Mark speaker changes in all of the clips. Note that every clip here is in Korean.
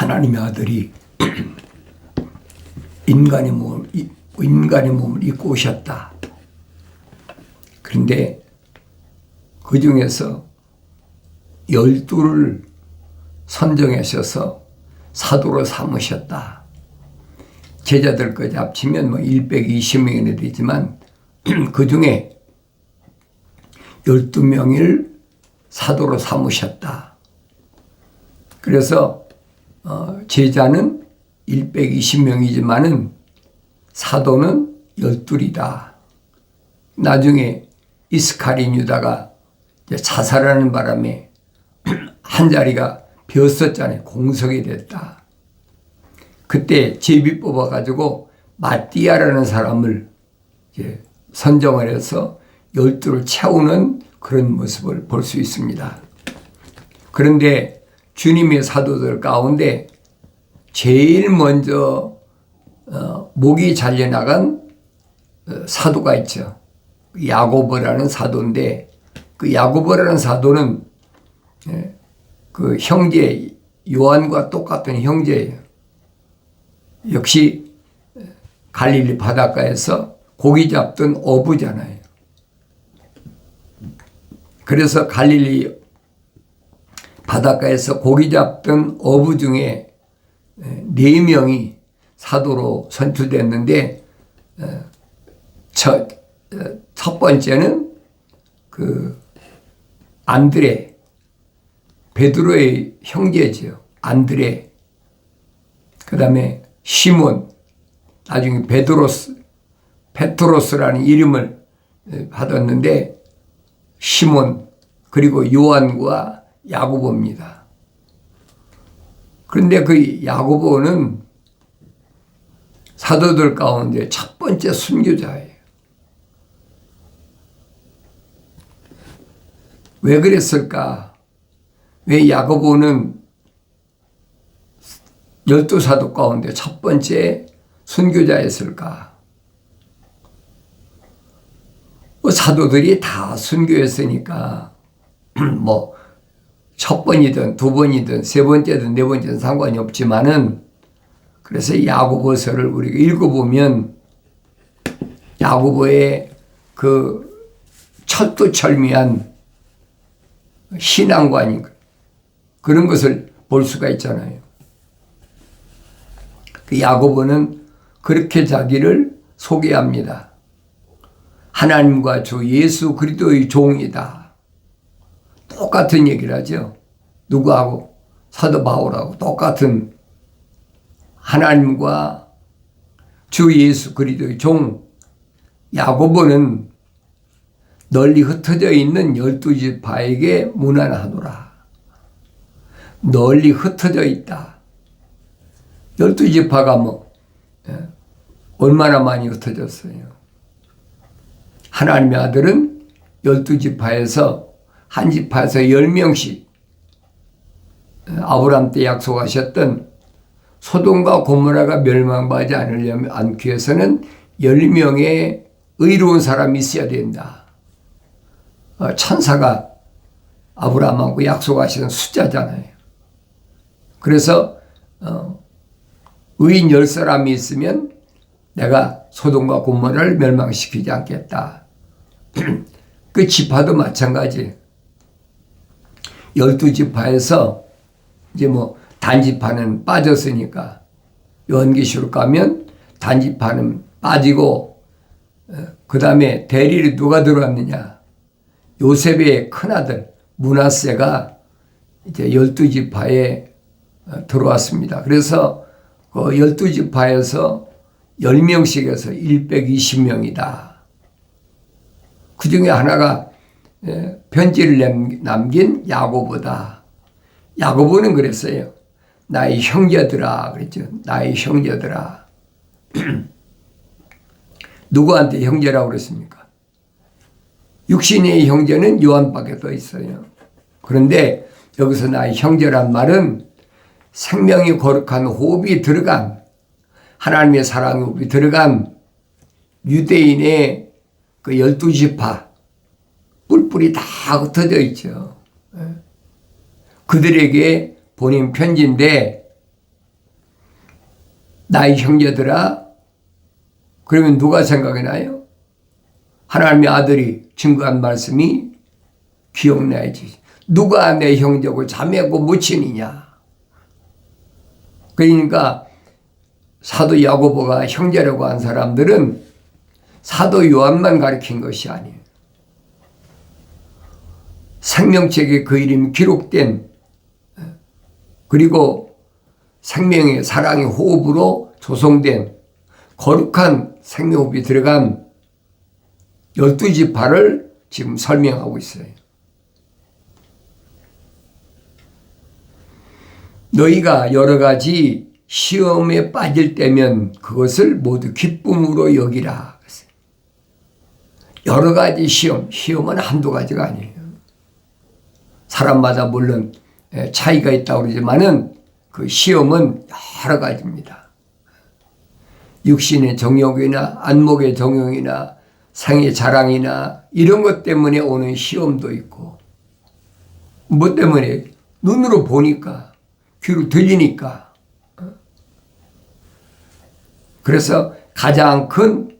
Speaker 1: 하나님의 아들이 인간의 몸을 입고 오셨다. 그런데 그 중에서 12를 선정하셔서 사도로 삼으셨다. 제자들까지 합치면 120명이나 되지만 그 중에 12명을 사도로 삼으셨다. 그래서 제자는 120명이지만은 사도는 12이다. 나중에 이스카리온 유다가 자살하는 바람에 한 자리가 비었었잖아요. 공석이 됐다. 그때 제비 뽑아가지고 마띠아라는 사람을 선정을 해서 12를 채우는 그런 모습을 볼 수 있습니다. 그런데 주님의 사도들 가운데 제일 먼저 목이 잘려나간 사도가 있죠. 야고보라는 사도인데 그 야고보라는 사도는 그 형제 요한과 똑같은 형제예요. 역시 갈릴리 바닷가에서 고기 잡던 어부잖아요. 그래서 갈릴리 바닷가에서 고기 잡던 어부 중에 4명이 사도로 선출됐는데 첫 번째는 그 안드레, 베드로의 형제죠. 안드레. 그 다음에 시몬, 나중에 페트로스라는 이름을 받았는데 시몬, 그리고 요한과 야고보입니다. 그런데 그 야고보는 사도들 가운데 첫 번째 순교자예요. 왜 그랬을까? 왜 야고보는 12사도 가운데 첫 번째 순교자였을까? 사도들이 다 순교했으니까 첫 번이든 두 번이든 세 번째든 네 번째든 상관이 없지만은 그래서 야고보서를 우리가 읽어보면 야고보의 그 철두철미한 신앙관이 그런 것을 볼 수가 있잖아요. 그 야고보는 그렇게 자기를 소개합니다. 하나님과 주 예수 그리스도의 종이다. 똑같은 얘기를 하죠. 누구하고? 사도 바울하고 똑같은 하나님과 주 예수 그리스도의 종 야고보는 널리 흩어져 있는 12지파에게 문안하노라. 널리 흩어져 있다. 12지파가 얼마나 많이 흩어졌어요. 하나님의 아들은 12지파에서 한 지파에서 10명씩 아브라함 때 약속하셨던 소돔과 고모라가 멸망하지 않기 위해서는 10명의 의로운 사람이 있어야 된다. 천사가 아브라함하고 약속하신 숫자잖아요. 그래서 의인 10사람이 있으면 내가 소돔과 고모라를 멸망시키지 않겠다. 그 지파도 마찬가지. 12지파에서 이제 단지파는 빠졌으니까 요한계시록 가면 단지파는 빠지고 그 다음에 대리로 누가 들어왔느냐. 요셉의 큰아들 므낫세가 이제 12지파에 들어왔습니다. 그래서 그 12지파에서 10명씩에서 120명이다. 그 중에 하나가 편지를 남긴 야고보다. 야고보는 그랬어요. 나의 형제들아 그랬죠. 나의 형제들아. 누구한테 형제라고 그랬습니까? 육신의 형제는 요한밖에 더 있어요. 그런데 여기서 나의 형제란 말은 생명이 거룩한 호흡이 들어간 하나님의 사랑의 호흡이 들어간 유대인의 그 12지파 뿔뿔이 다 흩어져 있죠. 그들에게 보낸 편지인데 나의 형제들아, 그러면 누가 생각이 나요? 하나님의 아들이 증거한 말씀이 기억나야지. 누가 내 형제고 자매고 모친이냐. 그러니까 사도 야고보가 형제라고 한 사람들은 사도 요한만 가르친 것이 아니에요. 생명책에 그 이름이 기록된, 그리고 생명의 사랑의 호흡으로 조성된 거룩한 생명호흡이 들어간 12지파를 지금 설명하고 있어요. 너희가 여러 가지 시험에 빠질 때면 그것을 모두 기쁨으로 여기라. 여러 가지 시험은 한두 가지가 아니에요. 사람마다 물론 차이가 있다고 그러지만은 그 시험은 여러 가지입니다. 육신의 정욕이나 안목의 정욕이나 생의 자랑이나 이런 것 때문에 오는 시험도 있고, 뭐 때문에? 눈으로 보니까, 귀로 들리니까. 그래서 가장 큰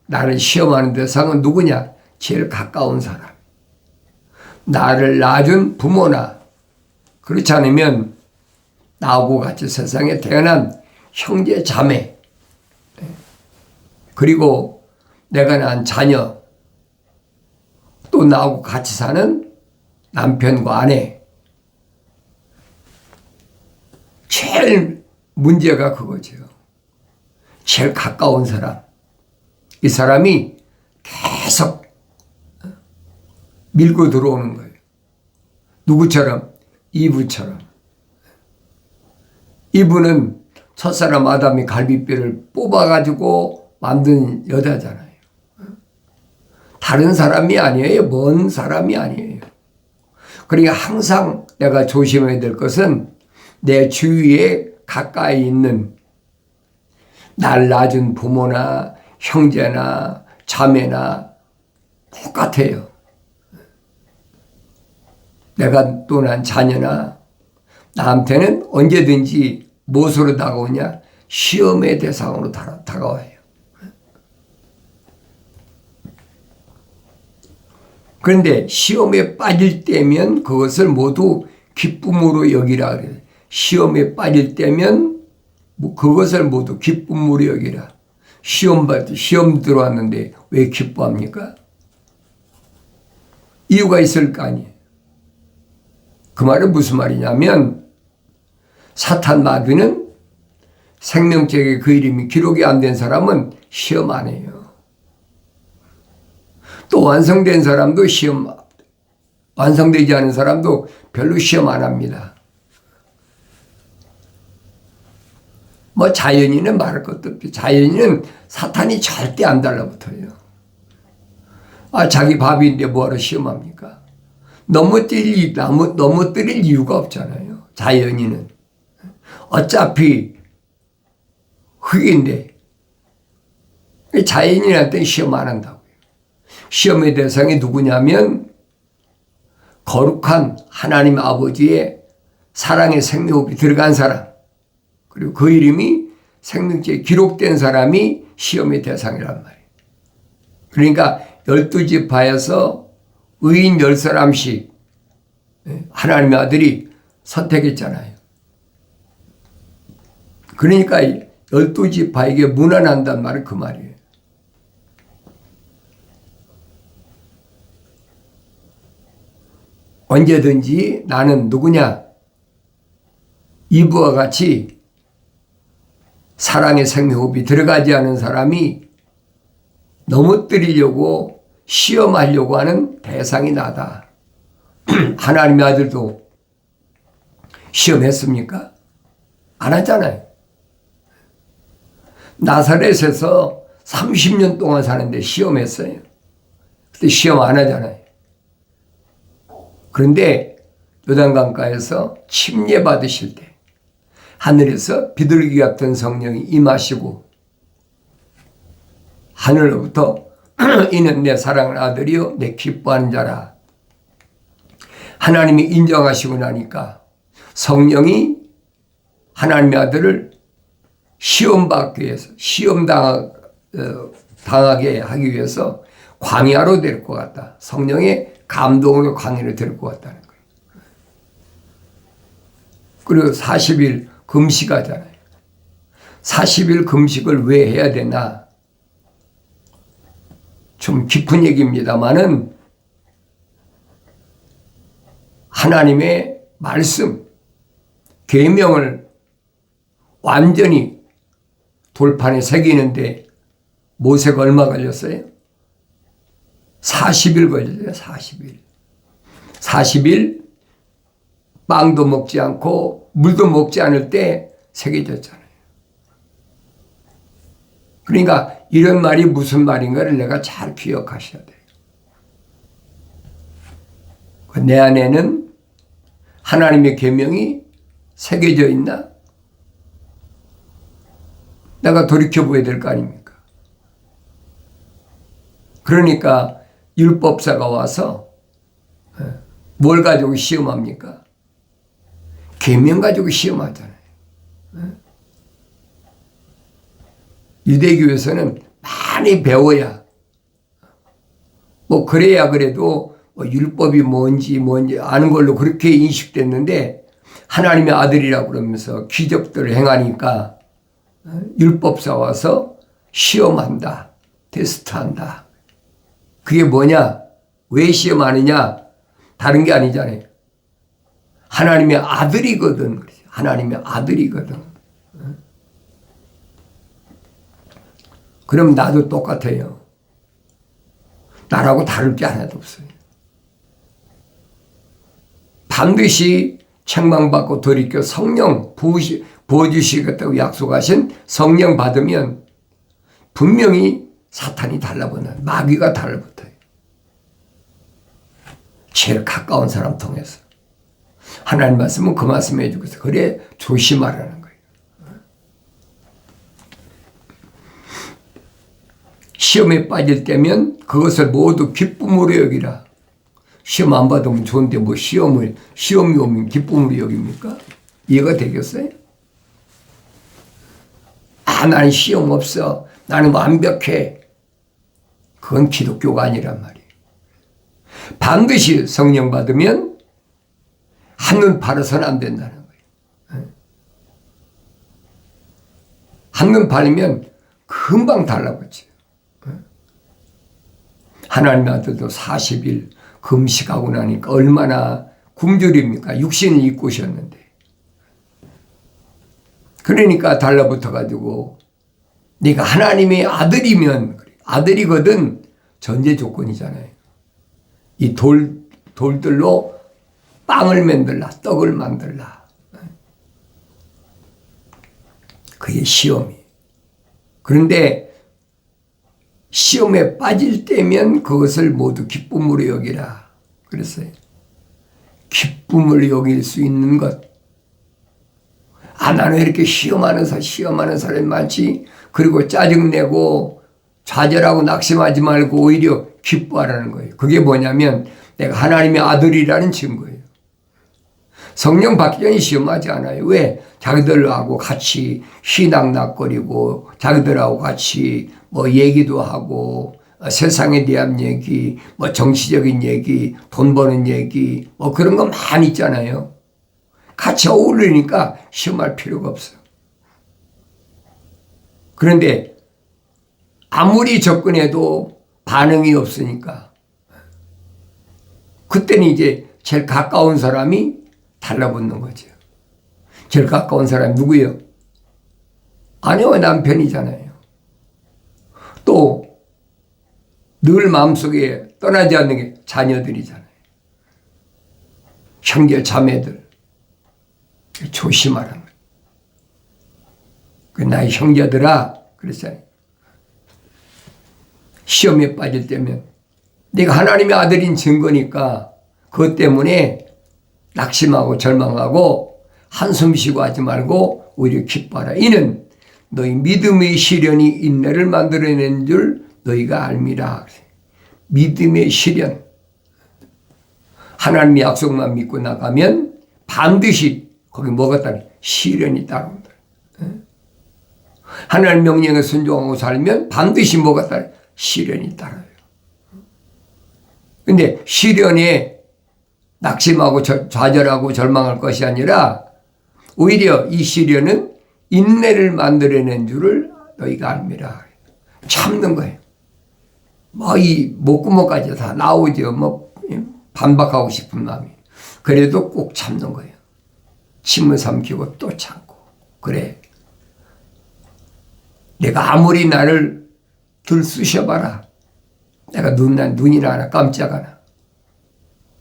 Speaker 1: 나를 시험하는 대상은 누구냐? 제일 가까운 사람. 나를 낳아준 부모나, 그렇지 않으면 나하고 같이 세상에 태어난 형제 자매, 그리고 내가 낳은 자녀, 또 나하고 같이 사는 남편과 아내. 제일 문제가 그거죠. 제일 가까운 사람. 이 사람이 계속 밀고 들어오는 거예요. 누구처럼? 이브처럼. 이브는 첫사람 아담이 갈비뼈를 뽑아가지고 만든 여자잖아요. 다른 사람이 아니에요. 먼 사람이 아니에요. 그러니까 항상 내가 조심해야 될 것은 내 주위에 가까이 있는 날 낳아준 부모나 형제나 자매나 똑같아요. 내가 또 난 자녀나 나한테는 언제든지 무엇으로 다가오냐? 시험의 대상으로 다가와요. 그런데 시험에 빠질 때면 그것을 모두 기쁨으로 여기라 그래요. 시험에 빠질 때면 그것을 모두 기쁨으로 여기라. 시험 들어왔는데 왜 기뻐합니까? 이유가 있을 거 아니에요. 그 말은 무슨 말이냐면 사탄 마귀는 생명책에 그 이름이 기록이 안 된 사람은 시험 안 해요. 또 완성된 사람도 완성되지 않은 사람도 별로 시험 안 합니다. 뭐 자연인은 말할 것도 없죠. 자연인은 사탄이 절대 안 달라붙어요. 자기 밥인데 뭐하러 시험합니까? 넘어뜨릴 이유가 없잖아요. 자연인은. 어차피 흙인데 자연인한테는 시험 안 한다고요. 시험의 대상이 누구냐면 거룩한 하나님 아버지의 사랑의 생명호흡이 들어간 사람, 그리고 그 이름이 생명책에 기록된 사람이 시험의 대상이란 말이에요. 그러니까 12지파에서 의인 10사람씩 하나님의 아들이 선택했잖아요. 그러니까 12지파에게 문안한단 말은 그 말이에요. 언제든지 나는 누구냐? 이브와 같이 사랑의 생명호흡이 들어가지 않은 사람이 넘어뜨리려고 시험하려고 하는 대상이 나다. 하나님의 아들도 시험했습니까? 안 하잖아요. 나사렛에서 30년 동안 사는데 시험했어요. 그때 시험 안 하잖아요. 그런데 요단강가에서 침례 받으실 때 하늘에서 비둘기 같은 성령이 임하시고 하늘로부터 이는 내 사랑하는 아들이요 내 기뻐하는 자라. 하나님이 인정하시고 나니까 성령이 하나님의 아들을 시험 받기 위해서, 당하게 하기 위해서 광야로 데리고 갔다. 성령의 감동으로 광야로 데리고 갔다는 거예요. 그리고 40일 금식하잖아요. 40일 금식을 왜 해야 되나? 좀 깊은 얘기입니다만은 하나님의 말씀, 계명을 완전히 돌판에 새기는데 모세가 얼마 걸렸어요? 40일 걸렸어요. 40일. 40일 빵도 먹지 않고 물도 먹지 않을 때 새겨졌잖아요. 그러니까 이런 말이 무슨 말인가를 내가 잘 기억하셔야 돼요. 내 안에는 하나님의 계명이 새겨져 있나? 내가 돌이켜보아야 될 거 아닙니까? 그러니까 율법사가 와서 뭘 가지고 시험합니까? 계명 가지고 시험하잖아요. 유대교에서는 많이 배워야, 뭐 그래야 그래도 뭐 율법이 뭔지 아는 걸로 그렇게 인식됐는데, 하나님의 아들이라고 그러면서 기적들을 행하니까 율법사 와서 시험한다, 테스트한다. 그게 뭐냐? 왜 시험하느냐? 다른 게 아니잖아요. 하나님의 아들이거든. 하나님의 아들이거든. 그럼 나도 똑같아요. 나라고 다를 게 하나도 없어요. 반드시 책망받고 돌이켜 성령 부어주시겠다고 약속하신 성령 받으면 분명히 사탄이 달라붙는, 마귀가 달라붙어요. 제일 가까운 사람 통해서. 하나님 말씀은 그 말씀 해주고서 그래 조심하라는 거예요. 시험에 빠질 때면 그것을 모두 기쁨으로 여기라. 시험 안 받으면 좋은데 뭐 시험이 오면 기쁨으로 여깁니까? 이해가 되겠어요? 나는 시험 없어. 나는 완벽해. 그건 기독교가 아니란 말이에요. 반드시 성령 받으면 한눈 팔아서는 안 된다는 거예요. 한눈 팔면 금방 달라붙어요. 하나님 아들도 40일 금식하고 나니까 얼마나 굶주립니까? 육신을 입고 오셨는데. 그러니까 달라붙어가지고 네가 하나님의 아들이면, 아들이거든, 전제 조건이잖아요. 이 돌들로 빵을 만들라, 떡을 만들라. 그게 시험이에요. 그런데 시험에 빠질 때면 그것을 모두 기쁨으로 여기라 그랬어요. 기쁨을 여길 수 있는 것. 나는 이렇게 시험하는 사람이 많지. 그리고 짜증내고 좌절하고 낙심하지 말고 오히려 기뻐하라는 거예요. 그게 뭐냐면 내가 하나님의 아들이라는 증거예요. 성령 받기 전에 시험하지 않아요. 왜? 자기들하고 같이 희낙낙거리고 자기들하고 같이 뭐 얘기도 하고 세상에 대한 얘기, 뭐 정치적인 얘기, 돈 버는 얘기, 뭐 그런 거 많이 있잖아요. 같이 어울리니까 시험할 필요가 없어요. 그런데 아무리 접근해도 반응이 없으니까 그때는 이제 제일 가까운 사람이 달라붙는 거죠. 제일 가까운 사람이 누구예요? 아내와 남편이잖아요. 또 늘 마음속에 떠나지 않는 게 자녀들이잖아요. 형제 자매들. 조심하라는 거예요. 나의 형제들아 그랬잖아요. 시험에 빠질 때면 네가 하나님의 아들인 증거니까 그것 때문에 낙심하고 절망하고 한숨 쉬고 하지 말고 오히려 기뻐하라. 이는 너희 믿음의 시련이 인내를 만들어낸 줄 너희가 알미라. 믿음의 시련. 하나님의 약속만 믿고 나가면 반드시 거기 뭐가 따라 시련이 따라온다. 하나님 명령에 순종하고 살면 반드시 뭐가 따라요? 시련이 따라요. 근데 시련에 낙심하고 좌절하고 절망할 것이 아니라 오히려 이 시련은 인내를 만들어낸 줄을 너희가 알미라. 참는 거예요. 이 목구멍까지 다 나오죠. 반박하고 싶은 마음이. 그래도 꼭 참는 거예요. 침을 삼키고 또 참고. 그래. 내가 아무리 나를 들쑤셔봐라. 내가 눈이나 하나 깜짝하나.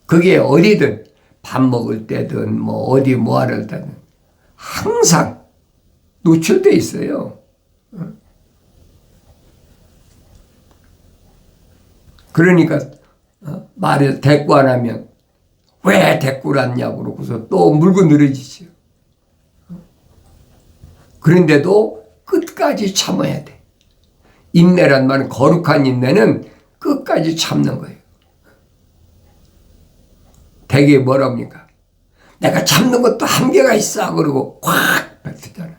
Speaker 1: 그게 어디든 밥 먹을 때든 어디 뭐하러 때든 항상 노출돼 있어요. 그러니까 말에 대꾸 안 하면 왜 대꾸를 하냐고 그러고서 또 물고 늘어지죠. 그런데도 끝까지 참아야 돼. 인내란 말은 거룩한 인내는 끝까지 참는 거예요. 대개 뭐랍니까? 내가 참는 것도 한계가 있어. 그러고 확 뱉잖아.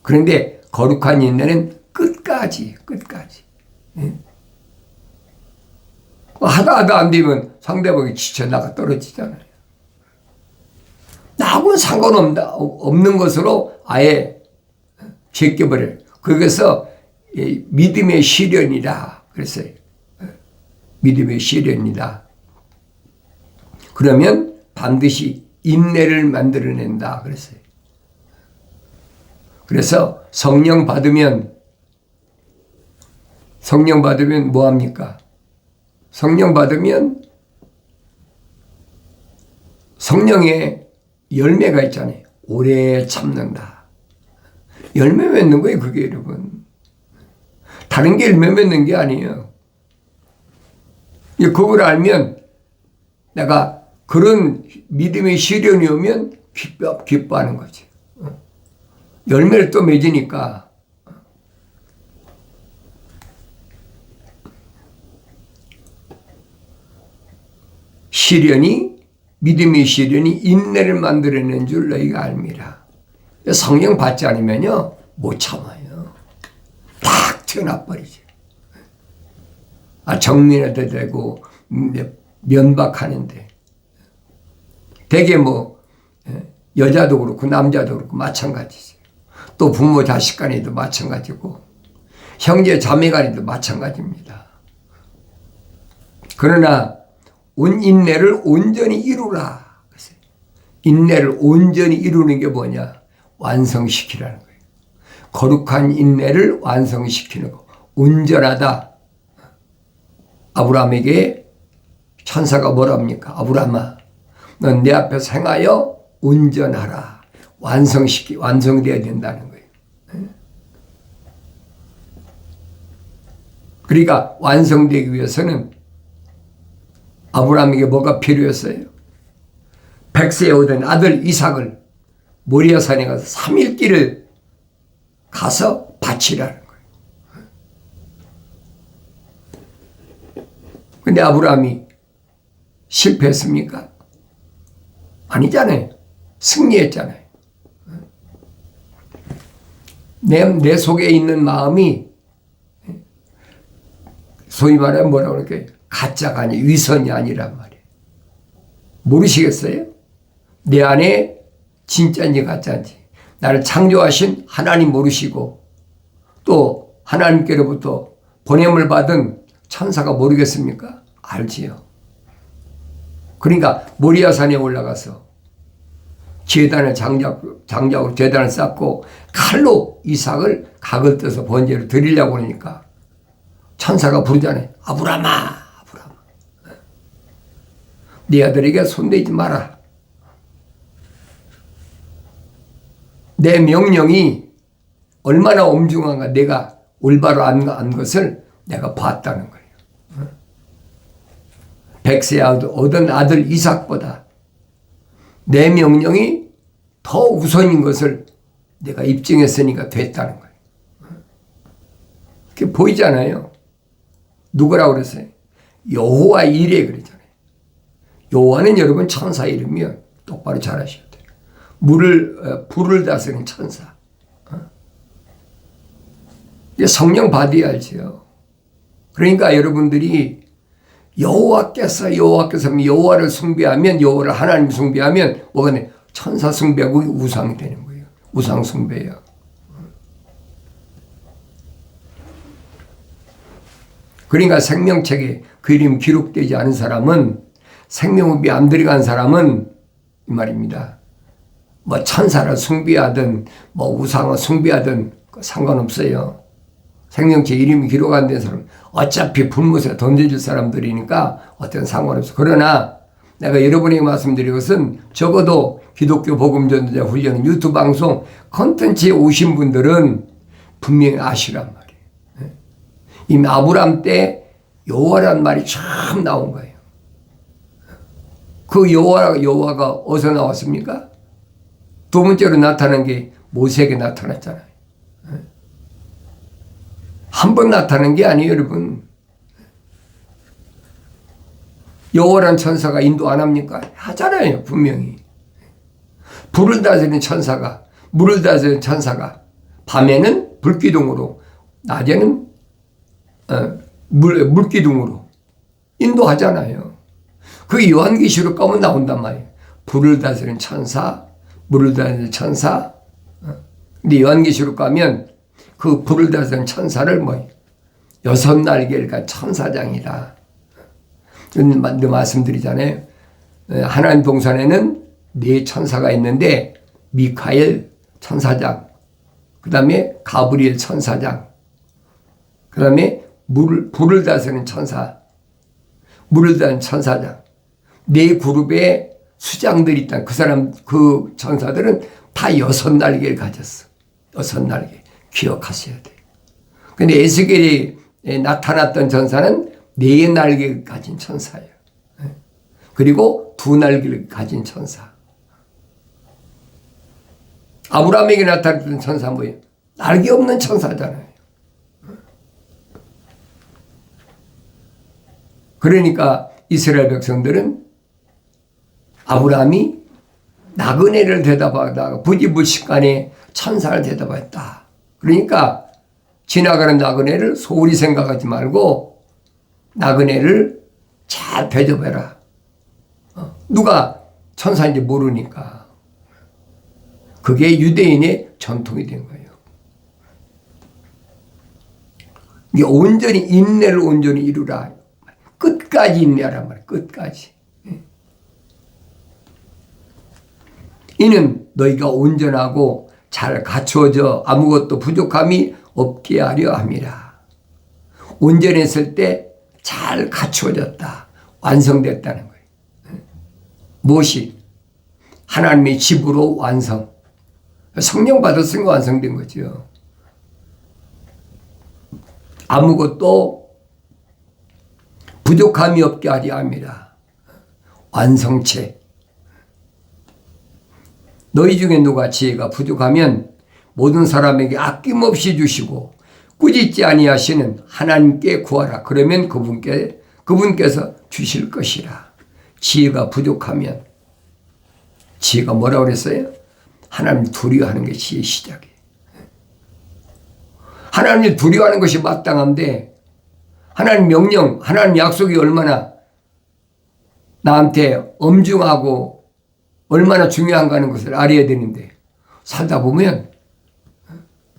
Speaker 1: 그런데 거룩한 인내는 끝까지. 하다 안 되면 상대방이 지쳐 나가 떨어지잖아요. 나하고는 상관없는 것으로 아예 제껴버려요. 그래서 믿음의 시련이다. 그랬어요. 믿음의 시련이다. 그러면 반드시 인내를 만들어낸다. 그랬어요. 그래서 성령 받으면 뭐합니까? 성령 받으면 성령의 열매가 있잖아요. 오래 참는다. 열매 맺는 거예요, 그게 여러분. 다른 게 열매 맺는 게 아니에요. 그걸 알면 내가 그런 믿음의 시련이 오면 기뻐하는 거지. 열매를 또 맺으니까. 믿음의 시련이 인내를 만들어낸 줄 너희가 알미라. 성령 받지 않으면요, 못 참아요. 딱 튀어나버리죠. 정민해도 되고, 면박하는데. 되게 여자도 그렇고, 남자도 그렇고, 마찬가지죠. 또 부모 자식 간에도 마찬가지고, 형제 자매 간에도 마찬가지입니다. 그러나, 온 인내를 온전히 이루라. 인내를 온전히 이루는 게 뭐냐? 완성시키라는 거예요. 거룩한 인내를 완성시키는 거. 온전하다. 아브라함에게 천사가 뭐랍니까? 아브라함아, 넌 내 앞에서 행하여 온전하라. 완성되어야 된다는 거예요. 그러니까 완성되기 위해서는 아브라함에게 뭐가 필요했어요? 백세에 얻은 아들 이삭을 모리아산에 가서 3일길을 가서 바치라는 거예요. 근데 아브라함이 실패했습니까? 아니잖아요. 승리했잖아요. 내 속에 있는 마음이 소위 말하면 뭐라고 그럴까요? 가짜가 아니라 위선이 아니란 말이에요. 모르시겠어요? 내 안에 진짜인지 가짜인지. 나를 창조하신 하나님 모르시고 또 하나님께로부터 보냄을 받은 천사가 모르겠습니까? 알지요. 그러니까 모리아산에 올라가서 장작으로 제단을 쌓고 칼로 이삭을 각을 떼서 번제를 드리려고 그러니까 천사가 부르잖아요. 아브라함아. 네 아들에게 손대지 마라. 내 명령이 얼마나 엄중한가 내가 올바로 안 것을 내가 봤다는 거예요. 백세에 얻은 아들 이삭보다 내 명령이 더 우선인 것을 내가 입증했으니까 됐다는 거예요. 그게 보이잖아요. 누구라고 그랬어요? 여호와 이레 그러잖아요. 여호와는 여러분 천사 이름이요. 똑바로 잘 아셔야 돼요. 불을 다스리는 천사. 성령 받아야지요. 그러니까 여러분들이 여호와께서 여호와를 숭배하면, 여호와를 하나님 숭배하면 뭐가 돼? 천사 숭배하고 우상이 되는 거예요. 우상 숭배예요. 그러니까 생명책에 그 이름 기록되지 않은 사람은, 생명업이 안 들어간 사람은 이 말입니다. 뭐 천사를 숭배하든 뭐 우상을 숭배하든 상관없어요. 생명체 이름이 기록 안 된 사람 어차피 불못에 던져질 사람들이니까 어떤 상관없어. 그러나 내가 여러분에게 말씀드린 것은 적어도 기독교 복음전도자 훈련 유튜브 방송 콘텐츠에 오신 분들은 분명히 아시란 말이에요. 이 아브람 때 여호와란 말이 처음 나온 거예요. 그 여호와가 어디서 나왔습니까? 두 번째로 나타난 게 모세에게 나타났잖아요. 한 번 나타난 게 아니에요, 여러분. 여호와란 천사가 인도 안 합니까? 하잖아요, 분명히. 불을 다스리는 천사가, 물을 다스리는 천사가 밤에는 불기둥으로, 낮에는 물기둥으로 인도하잖아요. 그 요한계시록 가면 나온단 말이에요. 불을 다스리는 천사, 물을 다스리는 천사. 근데 요한계시록 가면 그 불을 다스리는 천사를 여섯 날개를 간 천사장이다. 말씀드리잖아요. 하나님 동산에는 네 천사가 있는데 미카엘 천사장, 그 다음에 가브리엘 천사장, 그 다음에 불을 다스리는 천사, 물을 다스리는 천사장. 네 그룹의 수장들이 있다. 그 천사들은 다 여섯 날개를 가졌어. 여섯 날개. 기억하셔야 돼요. 근데 에스겔에 나타났던 천사는 네 날개를 가진 천사예요. 그리고 두 날개를 가진 천사. 아브라함에게 나타났던 천사 뭐예요? 날개 없는 천사잖아요. 그러니까 이스라엘 백성들은 아브라함이 나그네를 대답하다가 부지불식간에 천사를 대답했다. 그러니까 지나가는 나그네를 소홀히 생각하지 말고 나그네를 잘 대접해라. 누가 천사인지 모르니까. 그게 유대인의 전통이 된 거예요. 이게 온전히 인내를 온전히 이루라. 끝까지 인내하란 말이에요. 끝까지. 이는 너희가 온전하고 잘 갖추어져 아무것도 부족함이 없게 하려 함이라. 온전했을 때 잘 갖추어졌다. 완성됐다는 거예요. 무엇이? 하나님의 집으로 완성. 성령 받았으니까 완성된 거죠. 아무것도 부족함이 없게 하려 함이라. 완성체. 너희 중에 누가 지혜가 부족하면 모든 사람에게 아낌없이 주시고 꾸짖지 아니하시는 하나님께 구하라. 그러면 그분께서 주실 것이라. 지혜가 부족하면, 지혜가 뭐라고 그랬어요? 하나님 두려워하는 게 지혜의 시작이에요. 하나님을 두려워하는 것이 마땅한데 하나님 명령, 하나님 약속이 얼마나 나한테 엄중하고 얼마나 중요한가 하는 것을 알아야 되는데 살다 보면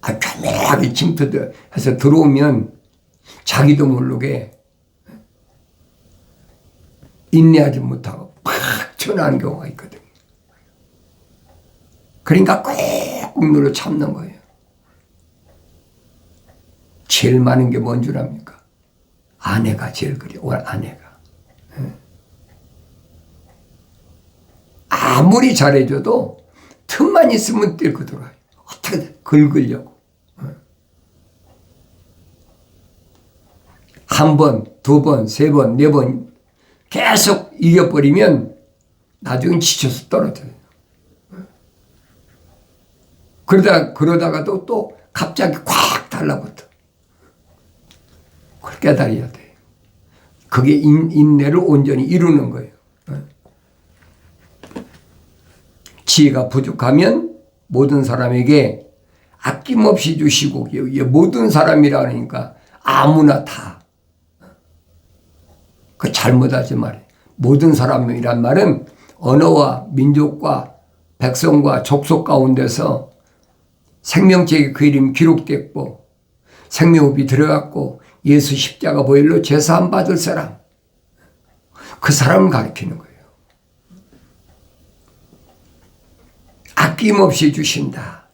Speaker 1: 편하게 침투해서 들어오면 자기도 모르게 인내하지 못하고 팍 튀어나오는 경우가 있거든요. 그러니까 꾹 눌러 참는 거예요. 제일 많은 게 뭔 줄 압니까? 아내가 제일 그래요. 아내가. 아무리 잘해줘도 틈만 있으면 뛸고 들어와요. 어떻게든 긁으려고. 한 번, 두 번, 세 번, 네 번 계속 이겨버리면 나중엔 지쳐서 떨어져요. 그러다가도 또 갑자기 콱 달라붙어. 그걸 깨달아야 돼요. 그게 인내를 온전히 이루는 거예요. 지혜가 부족하면 모든 사람에게 아낌없이 주시고 모든 사람이라니까 아무나 다. 그 잘못하지 말이에요. 모든 사람이란 말은 언어와 민족과 백성과 족속 가운데서 생명책의 그 이름이 기록됐고 생명호흡이 들어갔고 예수 십자가 보혈로 제사함 받을 사람, 그 사람을 가리키는 거예요. 아낌없이 주신다.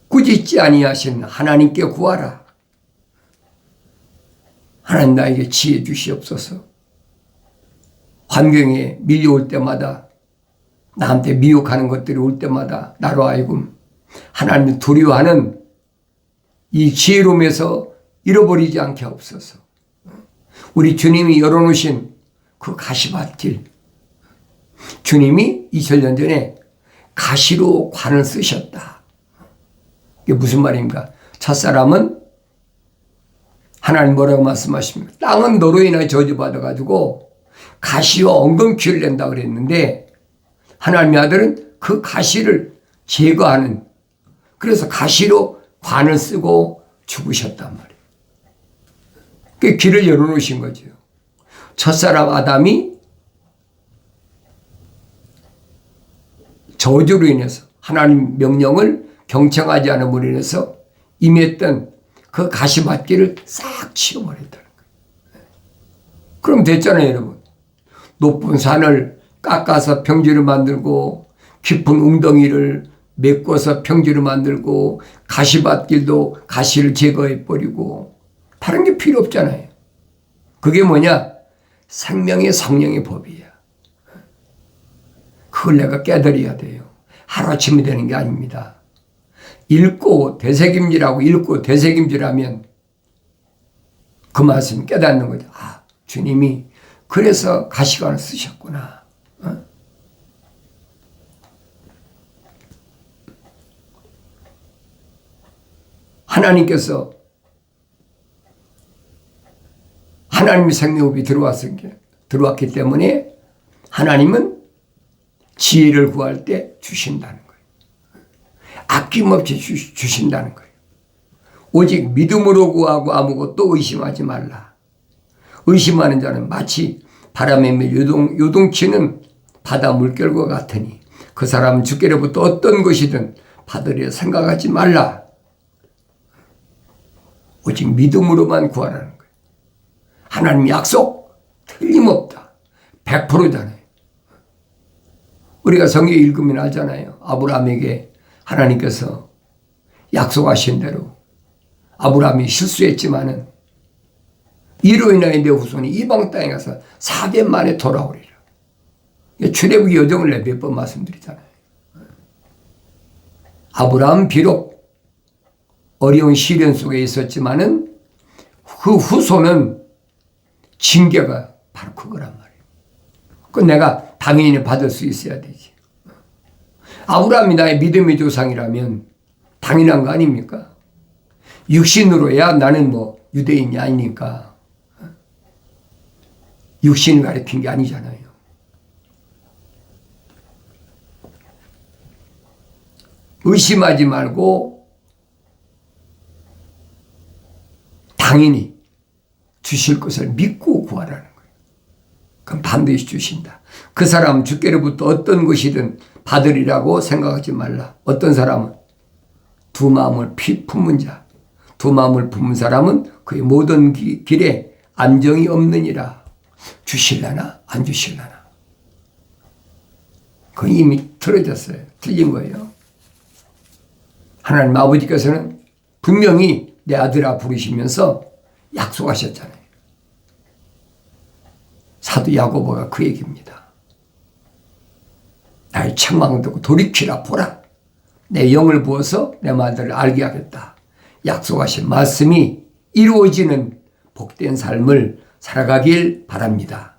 Speaker 1: 꾸짖지 아니하신 하나님께 구하라. 하나님 나에게 지혜 주시옵소서. 환경에 밀려올 때마다 나한테 미혹하는 것들이 올 때마다 나로 하여금 하나님을 두려워하는 이 지혜로움에서 잃어버리지 않게 하옵소서. 우리 주님이 열어놓으신 그 가시밭길, 주님이 2000년 전에 가시로 관을 쓰셨다. 이게 무슨 말입니까? 첫사람은 하나님 뭐라고 말씀하십니까? 땅은 너로 인하여 저주받아가지고 가시와 엉겅퀴를 낸다 그랬는데 하나님의 아들은 그 가시를 제거하는, 그래서 가시로 관을 쓰고 죽으셨단 말이에요. 그 길을 열어놓으신 거죠. 첫사람 아담이 저주로 인해서 하나님 명령을 경청하지 않음으로 인해서 임했던 그 가시밭길을 싹 치워버렸다는 거예요. 그럼 됐잖아요, 여러분. 높은 산을 깎아서 평지를 만들고 깊은 웅덩이를 메꿔서 평지를 만들고 가시밭길도 가시를 제거해버리고 다른 게 필요 없잖아요. 그게 뭐냐? 생명의 성령의 법이야. 그걸 내가 깨달아야 돼요. 하루아침에 되는 게 아닙니다. 읽고 되새김질하고 읽고 되새김질하면 그 말씀 깨닫는 거죠. 아, 주님이 그래서 가시관을 쓰셨구나. 하나님께서 하나님의 생명호흡이 들어왔기 때문에 하나님은 지혜를 구할 때 주신다는 거예요. 아낌없이 주신다는 거예요. 오직 믿음으로 구하고 아무것도 의심하지 말라. 의심하는 자는 마치 바람에 요동치는 바다 물결과 같으니 그 사람은 주께로부터 어떤 것이든 받으려 생각하지 말라. 오직 믿음으로만 구하라는 거예요. 하나님 약속 틀림없다. 100%잖아요. 우리가 성경 읽으면 알잖아요. 아브라함에게 하나님께서 약속하신 대로 아브라함이 실수했지만은 이로 인하여 내 후손이 이방 땅에 가서 400 만에 돌아오리라. 출애굽 여정을 내 몇 번 말씀드리잖아요. 아브라함 비록 어려운 시련 속에 있었지만은 그 후손은 징계가 바로 그거란 말이에요. 그건 내가 당연히 받을 수 있어야 되지. 아브라함이 나의 믿음의 조상이라면 당연한 거 아닙니까? 육신으로야 나는 뭐 유대인이 아니니까. 육신을 가리킨 게 아니잖아요. 의심하지 말고 당연히 주실 것을 믿고 구하라는 거예요. 그럼 반드시 주신다. 그 사람은 주께로부터 어떤 것이든 받으리라고 생각하지 말라. 어떤 사람은 두 마음을 품은 자, 두 마음을 품은 사람은 그의 모든 길에 안정이 없느니라. 주실라나 안 주실라나. 그건 이미 틀어졌어요. 틀린 거예요. 하나님 아버지께서는 분명히 내 아들아 부르시면서 약속하셨잖아요. 사도 야고보가 그 얘기입니다. 나의 책망을 듣고 돌이키라 보라. 내 영을 부어서 내 말들을 알게 하겠다. 약속하신 말씀이 이루어지는 복된 삶을 살아가길 바랍니다.